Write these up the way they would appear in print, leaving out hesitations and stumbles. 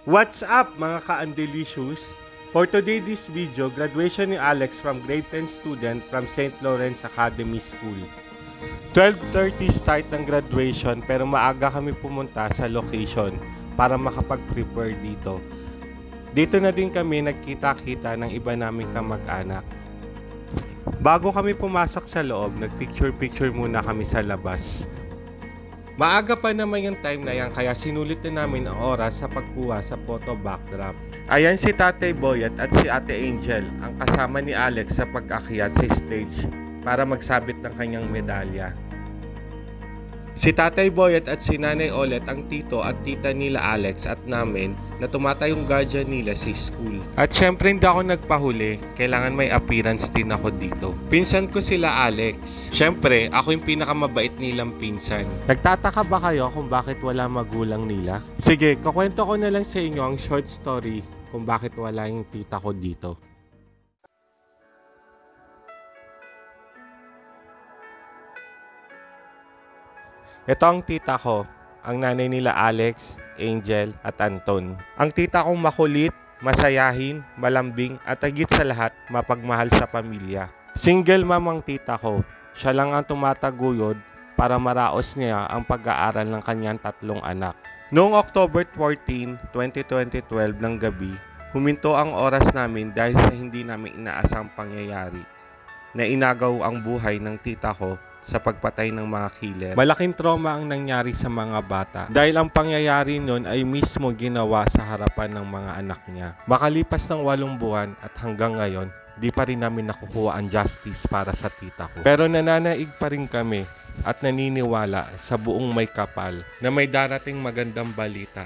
What's up mga ka-Andelicious? For today this video, graduation ni Alex from grade 10 student from St. Lawrence Academy School. 12:30 start ng graduation pero maaga kami pumunta sa location para makapag-prepare dito. Dito na din kami nagkita-kita ng iba naming kamag-anak. Bago kami pumasok sa loob, nagpicture-picture muna kami sa labas. Maaga pa naman yung time na yan kaya sinulit na namin ang oras sa pagkuha sa photo backdrop. Ayan si Tatay Boyet at si Ate Angel ang kasama ni Alex sa pag-akyat sa stage para magsabit ng kanyang medalya. Si Tatay Boyet at si Nanay Olet ang tito at tita nila Alex at namin na tumatayong guardian nila sa school. At syempre hindi ako nagpahuli, kailangan may appearance din ako dito. Pinsan ko sila Alex. Syempre, ako yung pinakamabait nilang pinsan. Nagtataka ba kayo kung bakit wala magulang nila? Sige, kukwento ko na lang sa inyo ang short story kung bakit wala yung tita ko dito. Ito ang tita ko, ang nanay nila Alex, Angel at Anton. Ang tita kong makulit, masayahin, malambing at higit sa lahat, mapagmahal sa pamilya. Single mom ang tita ko. Siya lang ang tumataguyod para maraos niya ang pag-aaral ng kanyang 3 anak. Noong October 14, 2012 ng gabi, huminto ang oras namin dahil sa hindi namin inaasang pangyayari na inagaw ang buhay ng tita ko sa pagpatay ng mga killer. Malaking trauma ang nangyari sa mga bata dahil ang pangyayari nun ay mismo ginawa sa harapan ng mga anak niya. Makalipas ng 8 buwan at hanggang ngayon, di pa rin namin nakukuha ang justice para sa tita ko. Pero nananaig pa rin kami at naniniwala sa buong may kapal na may darating magandang balita.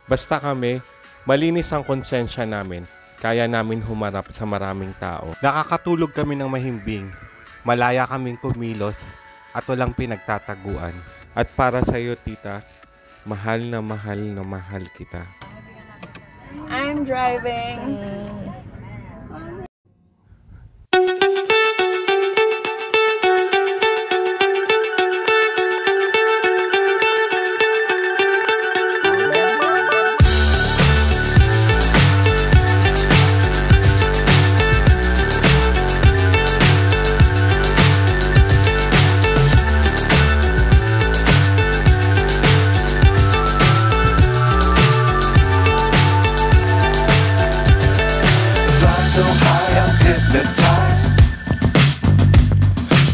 Basta kami, malinis ang konsensya namin, kaya namin humarap sa maraming tao. Nakakatulog kami ng mahimbing, malaya kaming kumilos at walang pinagtataguan. At para sa iyo, tita, mahal na mahal kita. I'm driving. So high I'm hypnotized.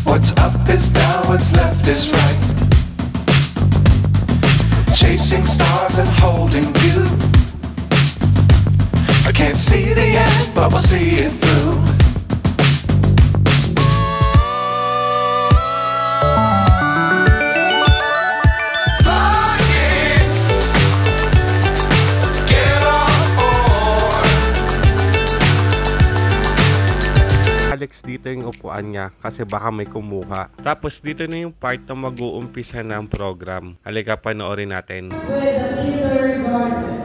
What's up is down, what's left is right. Chasing stars and holding you. I can't see the end, but we'll see it through. Alex dito yung upuan niya kasi baka may kumuha. Tapos dito na yung part na mag-uumpisa ng program. Halika, panoorin natin. With the Killer Garden.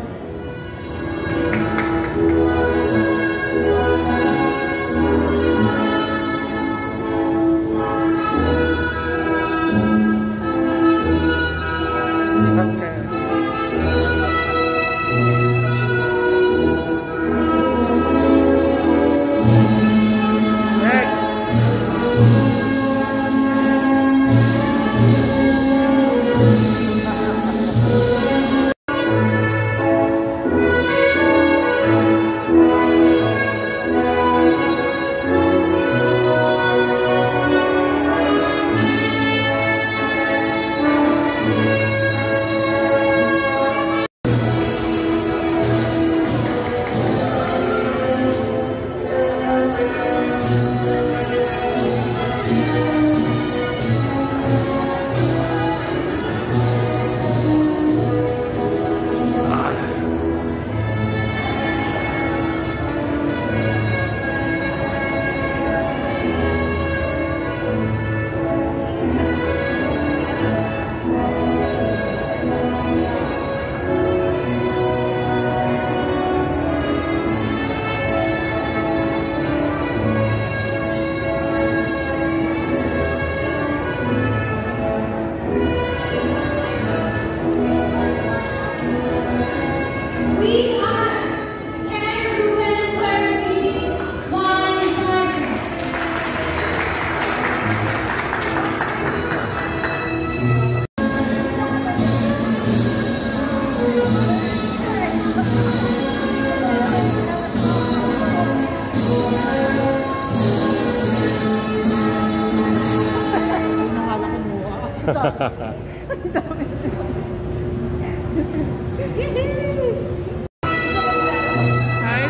Hi,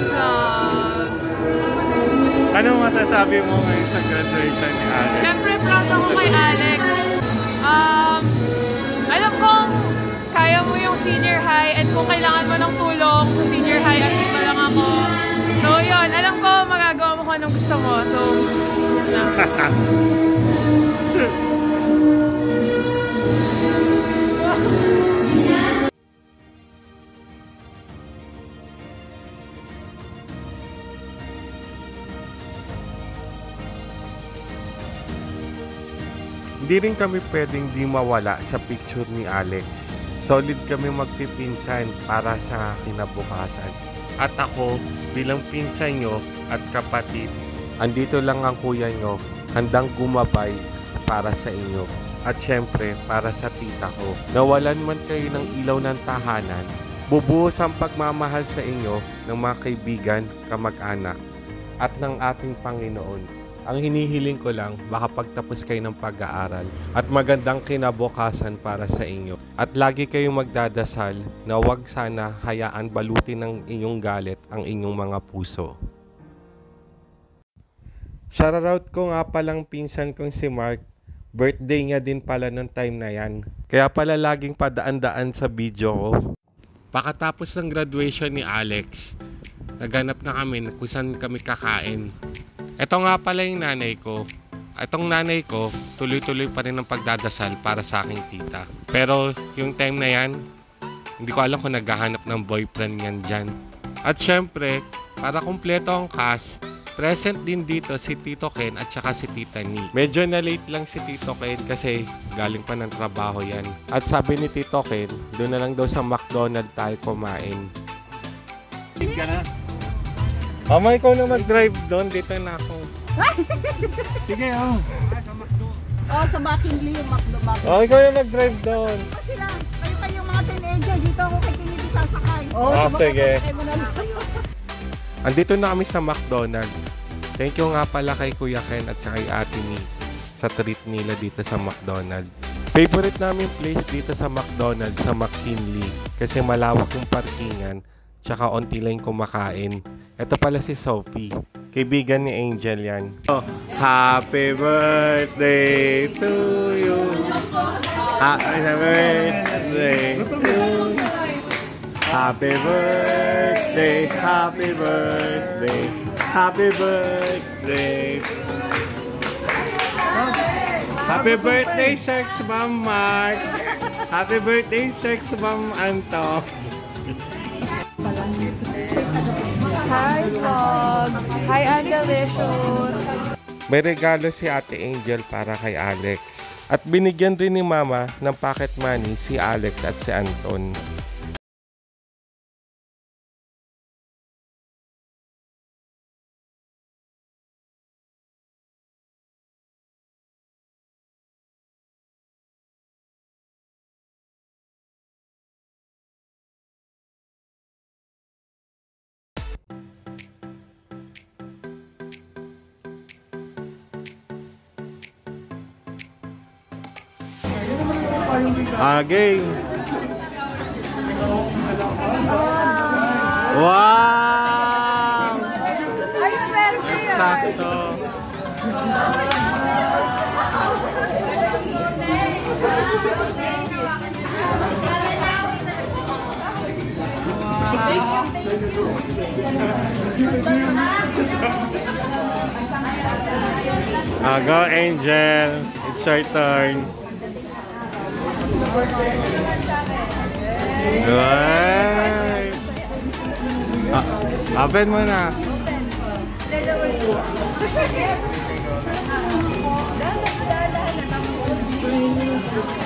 vlog! Ano masasabi mo ngayon sa graduation ni Alex? Siyempre, proud ako kay Alex. Alam kong kaya mo yung senior high and kung kailangan mo ng tulong sa senior high, andito lang ako. So, yun. Alam ko, magagawa mo kung anong gusto mo. So, yun lang. Hindi rin kami pwedeng di mawala sa picture ni Alex. Solid kami magpipinsan para sa kinabukasan. At ako, bilang pinsan nyo at kapatid, andito lang ang kuya nyo, handang gumabay para sa inyo. At syempre, para sa tita ko. Nawalan man kayo ng ilaw ng tahanan, bubuhos ang pagmamahal sa inyo ng mga kaibigan, kamag-anak, at ng ating Panginoon. Ang hinihiling ko lang, makapagtapos kayo ng pag-aaral at magandang kinabukasan para sa inyo. At lagi kayong magdadasal na huwag sana hayaan balutin ng inyong galit ang inyong mga puso. Shoutout ko nga palang pinsan kong si Mark. Birthday niya din pala nung time na yan. Kaya pala laging padaan-daan sa video ko. Pakatapos ng graduation ni Alex, naghanap na kami kung saan kami kakain. Ito nga pala yung nanay ko. Itong nanay ko, tuloy-tuloy pa rin ang pagdadasal para sa aking tita. Pero yung time na yan, hindi ko alam kung naghahanap ng boyfriend yan dyan. At syempre, para kumpleto ang cast, present din dito si Tito Ken at saka si Tita Ni. Medyo na late lang si Tito Ken kasi galing pa ng trabaho yan. At sabi ni Tito Ken, doon na lang daw sa McDonald's tayo kumain. Ka na? Mama, ikaw na mag-drive doon. Dito na ako. Sige, oh. Oh, sa McKinley yung McDo. Oh, ikaw na mag-drive doon. Sila, kayo pa yung mga teenager. Dito ako kay Kiniti sasakay. Oh, sige. Mo na lang. Andito na kami sa McDonald's. Thank you nga pala kay Kuya Ken at saka kay Ate Ni sa treat nila dito sa McDonald's. Favorite namin place dito sa McDonald's sa McKinley kasi malawak yung parkingan tsaka onti lang kumakain. Ito pala si Sophie. Kaibigan ni Angel yan. Oh, happy birthday to you. Happy birthday to you. Happy birthday, happy birthday, happy birthday. Happy birthday, Sex Bomb Mark. Happy birthday, Sex Bomb Anto. Hi, vlog! Hi, Angelicious! May regalo si Ate Angel para kay Alex. At binigyan rin ni Mama ng pocket money si Alex at si Anton. Game. Wow! Ay, swerte yun! Sakto. Go, Angel. It's your turn. Right. Open mo na.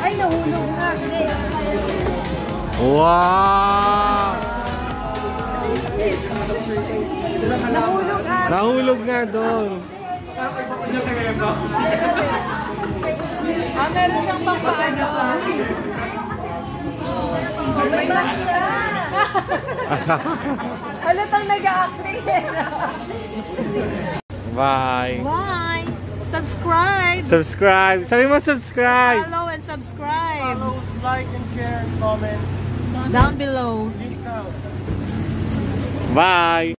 Ay, nahulog nga. Wow! Nahulog nga. Nahulog nga doon. Meron siyang pampaano. Halatang nag-a-acting eh. Bye. Bye! Subscribe! Subscribe! Sabi mo subscribe! Follow and subscribe! Follow, like, and share, and comment. Down below. Link now. Bye!